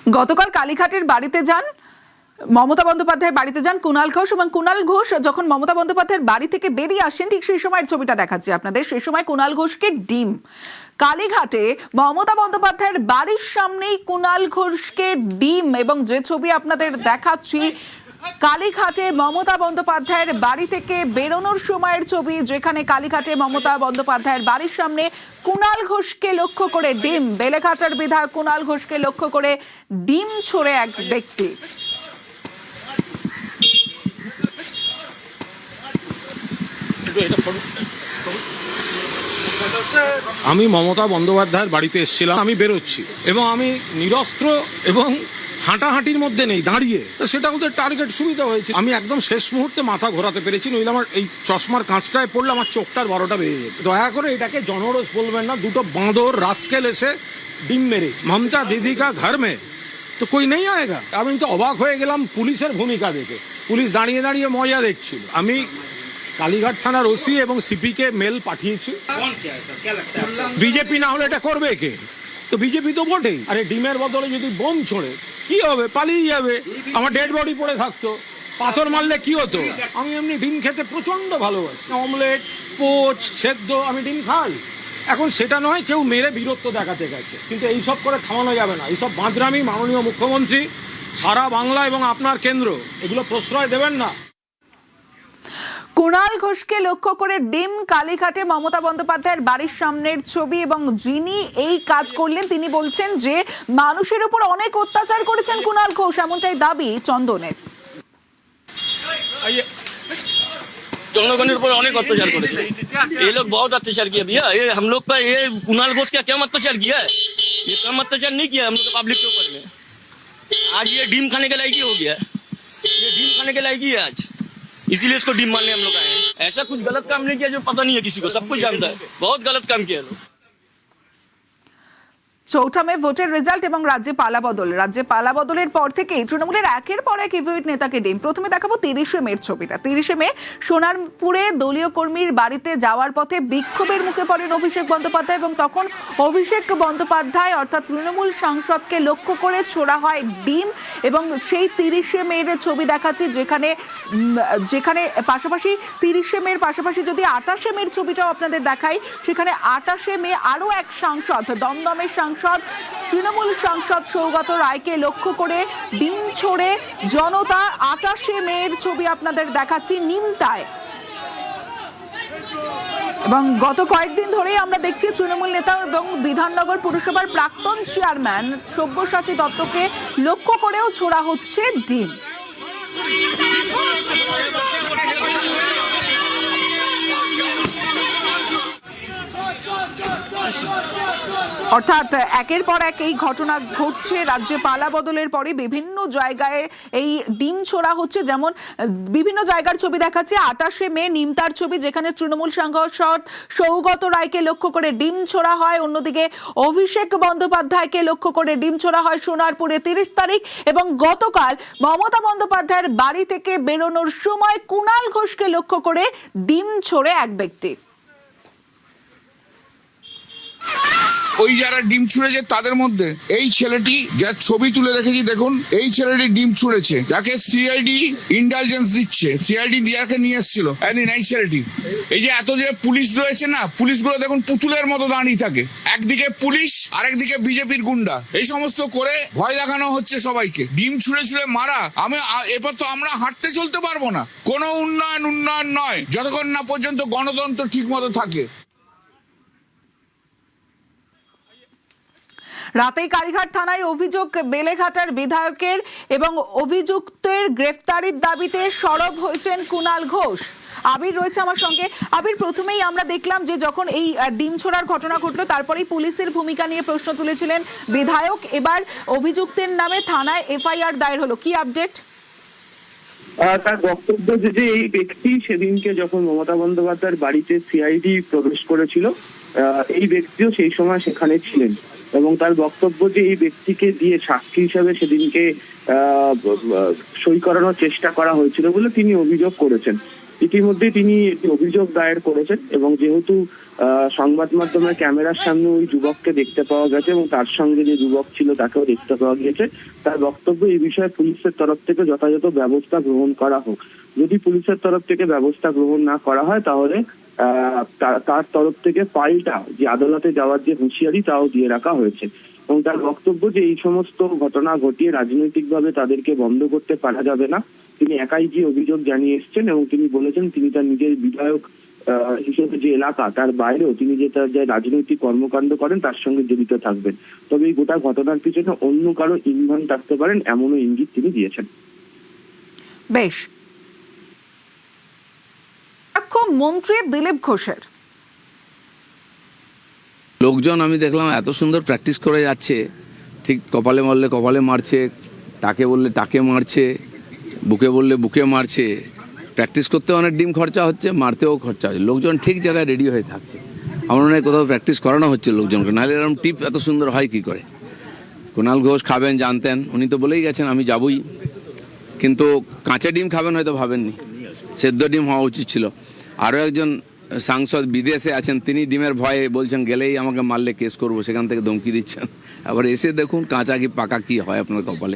গতকাল কালীঘাটের বাড়িতে যান মমতা বন্দ্যোপাধ্যায়ের বাড়িতে যান কুণাল ঘোষ, এবং কুণাল ঘোষ যখন মমতা বন্দ্যোপাধ্যায়ের বাড়ি থেকে বেরিয়ে আসেন ঠিক সেই সময়ের ছবিটা দেখাচ্ছি আপনাদের। সেই সময় কুণাল ঘোষকে ডিম, কালীঘাটে মমতা বন্দ্যোপাধ্যায়ের বাড়ির সামনেই কুণাল ঘোষকে ডিম, এবং যে ছবি আপনাদের দেখাচ্ছি কালীঘাটে মমতা বন্দ্যোপাধ্যায়ের বাড়ি থেকে বেরোনোর সময়ের ছবি, যেখানে কালীঘাটে মমতা বন্দ্যোপাধ্যায়ের বাড়ির সামনে কুণাল ঘোষকে লক্ষ্য করে ডিম, বেলেঘাটার বিধায়ক কুণাল ঘোষকে লক্ষ্য করে ডিম ছড়ে এক ব্যক্তি। আমি মমতা বন্দ্যোপাধ্যায়ের বাড়িতে এসেছিলাম, আমি বেরোচ্ছি এবং আমি নিরস্ত্র এবং হাঁটাহাঁটির মধ্যে নেই, দাঁড়িয়ে। সেটা ওদের টার্গেট সুবিধা হয়েছে। আমি একদম শেষ মুহূর্তে মাথা ঘোরাতে পেরেছি, নইলে আমার এই চশমার কাঁচটায় পড়লে আমার চোখটার 12টা বেজে যেত। দয়া করে এটাকে জনরস বলবেন না। দুটো বাঁদর রাস্কেল এসে ডিম মেরেছে। মমতা দিদি কা ঘর মে তো কই নেই আয়েগা। আমি তো অবাক হয়ে গেলাম পুলিশের ভূমিকা দেখে। পুলিশ দাঁড়িয়ে দাঁড়িয়ে মজা দেখছিল। আমি কালীঘাট থানার ওসি এবং সিপি কে মেল পাঠিয়েছি। বিজেপি না হলে এটা করবে কে? তো বিজেপি তো বটেই। আরে ডিমের বদলে যদি বোম ছোড়ে কি হবে? পালিয়ে যাবে। আমার ডেড বডি পড়ে থাকতো। পাথর মারলে কি হতো? আমি এমনি ডিম খেতে প্রচন্ড ভালোবাসি। অমলেট, পোচ, সেদ্ধ আমি ডিম খাই। এখন সেটা নয় কেউ মেরে বীরত্ব দেখাতে গেছে, কিন্তু এইসব করে থামানো যাবে না। এইসব বাঁদরামি মাননীয় মুখ্যমন্ত্রী সারা বাংলা এবং আপনার কেন্দ্র এগুলো প্রশ্রয় দেবেন না। কুণাল ঘোষকে লক্ষ্য করে ডিম, কালীঘাটে মমতা বন্দ্যোপাধ্যায়ের বাড়ির সামনের ছবি, এবং যিনি এই কাজ করলেন তিনি বলছেন যে মানুষের উপর অনেক অত্যাচার করেছেন কুণাল ঘোষ, এমনটাই দাবি চন্দনের। जनगणों पर अनेक अत्याचार करे। ये लोग बहुत अत्याचार किया भैया। ये हम लोग का ये कुणाल घोष का क्या अत्याचार किया है? ये कम अत्याचार नहीं किया हम लोग पब्लिक के ऊपर में। आज ये डीम खाने के लायक ही हो गया है। ये डीम खाने के लायक ही है आज, इसीलिए इसको डीम मारने हम लोग आए हैं। ऐसा कुछ गलत काम नहीं किया जो पता नहीं है किसी को, सब कुछ जानता है। बहुत गलत काम किया लोग। চৌঠা মে ভোটের রেজাল্ট এবং রাজ্যে পালাবদল। রাজ্যে পালাবদলের পর থেকেই তৃণমূলের একের পর এক ইভিএট নেতাকে ডিম। প্রথমে দেখাবো 30শে মের ছবিটা। 30শে মে সোনারপুরে দলীয় কর্মীর বাড়িতে যাওয়ার পথে বিক্ষোভের মুখে পড়েন অভিষেক বন্দ্যোপাধ্যায়, এবং তখন অভিষেক বন্দ্যোপাধ্যায় অর্থাৎ তৃণমূল সাংসদকে লক্ষ্য করে ছোড়া হয় ডিম, এবং সেই 30শে মের ছবি দেখাচ্ছি, যেখানে পাশাপাশি 30শে মের পাশাপাশি যদি 28শে মের ছবিটাও আপনাদের দেখাই, সেখানে 28শে মে আরও এক সাংসদ, দমদমের সাংসদ তৃণমূল সাংসদ সৌগত রায়কে লক্ষ্য করে ডিম ছোড়ে জনতা। 28শে মের ছবি আপনাদের দেখাচ্ছি নিমতায়। এবং গত কয়েকদিন ধরেই আমরা দেখছি তৃণমূল নেতা এবং বিধাননগর পুরসভার প্রাক্তন চেয়ারম্যান সব্যসাচী দত্তকে লক্ষ্য করেও ছোড়া হচ্ছে ডিম। অর্থাৎ একের পর এক এই ঘটনা ঘটছে। রাজ্যে পালা বদলের পরে বিভিন্ন জায়গায় এই ডিম ছোড়া হচ্ছে। যেমন বিভিন্ন জায়গার ছবি দেখাচ্ছে। 28শে মে নিমতার ছবি, যেখানে তৃণমূল সাংসদ সৌগত রায়কে লক্ষ্য করে ডিম ছোড়া হয়। অন্যদিকে অভিষেক বন্দ্যোপাধ্যায়কে লক্ষ্য করে ডিম ছোড়া হয় সোনারপুরে 30 তারিখ। এবং গতকাল মমতা বন্দ্যোপাধ্যায়ের বাড়ি থেকে বেরোনোর সময় কুণাল ঘোষকে লক্ষ্য করে ডিম ছোড়ে এক ব্যক্তি। ওই যারা ডিম ছুঁড়েছে তাদের মধ্যে এই ছেলেটি, যার ছবি তুলে রেখেছি দেখুন, এই ছেলেটি ডিম ছুঁড়েছে, যাকে সিআইডি ইন্টেলিজেন্স দিচ্ছে, সিআইডি যাকে নিয়ে এসেছিল একদিন এই ছেলেটি। এই যে এত যে পুলিশ রয়েছে না, পুলিশগুলো দেখুন পুতুলের মতো দাঁড়িয়ে থাকে। একদিকে পুলিশ আর একদিকে বিজেপির গুন্ডা, এই সমস্ত করে ভয় দেখানো হচ্ছে সবাইকে। ডিম ছুঁড়ে ছুঁড়ে মারা। এরপর তো আমরা হাঁটতে চলতে পারবো না। কোনো উন্নয়ন নয় যতক্ষণ না পর্যন্ত গণতন্ত্র ঠিক মতো থাকে। রাতেই কালীঘাট থানায় অভিযোগ বেলেঘাটার বিধায়কের, এবং অভিযুক্তের গ্রেফতারির দাবিতে সরব হয়েছেন কুণাল ঘোষ। আবির রয়েছে আমার সঙ্গে। আবির, প্রথমেই আমরা দেখলাম যে যখন এই ডিম ছোড়ার ঘটনা ঘটলো তারপরেই পুলিশের ভূমিকা নিয়ে প্রশ্ন তুলেছিলেন বিধায়ক। এবার অভিযুক্তের নামে থানায় এফআইআর দায়ের হলো, কি আপডেট? তার বক্তব্য যে এই ব্যক্তি সেদিনকে যখন মমতা বন্দ্যোপাধ্যায়ের বাড়িতে সিআইডি প্রবেশ করেছিল, এই ব্যক্তিও সেই সময় সেখানে ছিলেন, এবং তার বক্তব্য যে এই ব্যক্তিকে দিয়ে সাক্ষী হিসাবে সেদিনকে সই করানোর চেষ্টা করা হয়েছিল বলে তিনি অভিযোগ করেছেন। ইতিমধ্যে তিনি একটি অভিযোগ দায়ের করেছেন এবং যেহেতু সংবাদ মাধ্যমের ক্যামেরার সামনে ওই যুবককে দেখতে পাওয়া গেছে এবং তার সঙ্গে যে যুবক ছিল তাকেও দেখতে পাওয়া গিয়েছে, তার বক্তব্য এই বিষয়ে পুলিশের তরফ থেকে যথাযথ ব্যবস্থা গ্রহণ করা হোক। যদি পুলিশের তরফ থেকে ব্যবস্থা গ্রহণ না করা হয় তাহলে তার তরফ থেকে পাল্টা যে আদালতে যাওয়ার যে হুঁশিয়ারি তাও দিয়ে রাখা হয়েছে। এবং তার বক্তব্য যে এই সমস্ত ঘটনা ঘটিয়ে রাজনৈতিকভাবে তাদেরকে বন্ধ করতে পারা যাবে না। তিনি একাই যে অভিযোগ জানিয়ে এসেছেন এবং তিনি বলেছেন তিনি তার নিজের বিধায়ক হিসেবে যে এলাকা তার বাইরেও তিনি যে তার যে রাজনৈতিক কর্মকাণ্ড করেন তার সঙ্গে জড়িত থাকবেন। তবে এই গোটা ঘটনার পিছনে অন্য কারো ইন্ধন থাকতে পারেন এমনও ইঙ্গিত তিনি দিয়েছেন। বেশ, মন্ত্রী দিলীপ ঘোষের লোকজন আমি দেখলাম এত সুন্দর প্র্যাকটিস করে যাচ্ছে, ঠিক কপালে মারলে কপালে মারছে, টাকে বললে টাকে মারছে, বুকে বললে বুকে মারছে। প্র্যাকটিস করতে অনেক ডিম খরচা হচ্ছে, মারতেও খরচা হচ্ছে। লোকজন ঠিক জায়গায় রেডি হয়ে থাকছে। আমার মনে হয় কোথাও প্র্যাকটিস করানো হচ্ছে লোকজনকে, নাহলে এরকম টিপ এত সুন্দর হয় কী করে। কুণাল ঘোষ খাবেন জানতেন, উনি তো বলেই গেছেন আমি যাবই, কিন্তু কাঁচা ডিম খাবেন হয়তো ভাবেননি, সেদ্ধ ডিম হওয়া উচিত ছিল। আরও একজন সাংসদ বিদেশে আছেন, তিনি ডিমের ভয়ে বলছেন গেলেই আমাকে মারলে কেস করবো, সেখান থেকে ধমকি দিচ্ছেন। আবার এসে দেখুন কাঁচা কি পাকা কি হয় আপনার কপালে।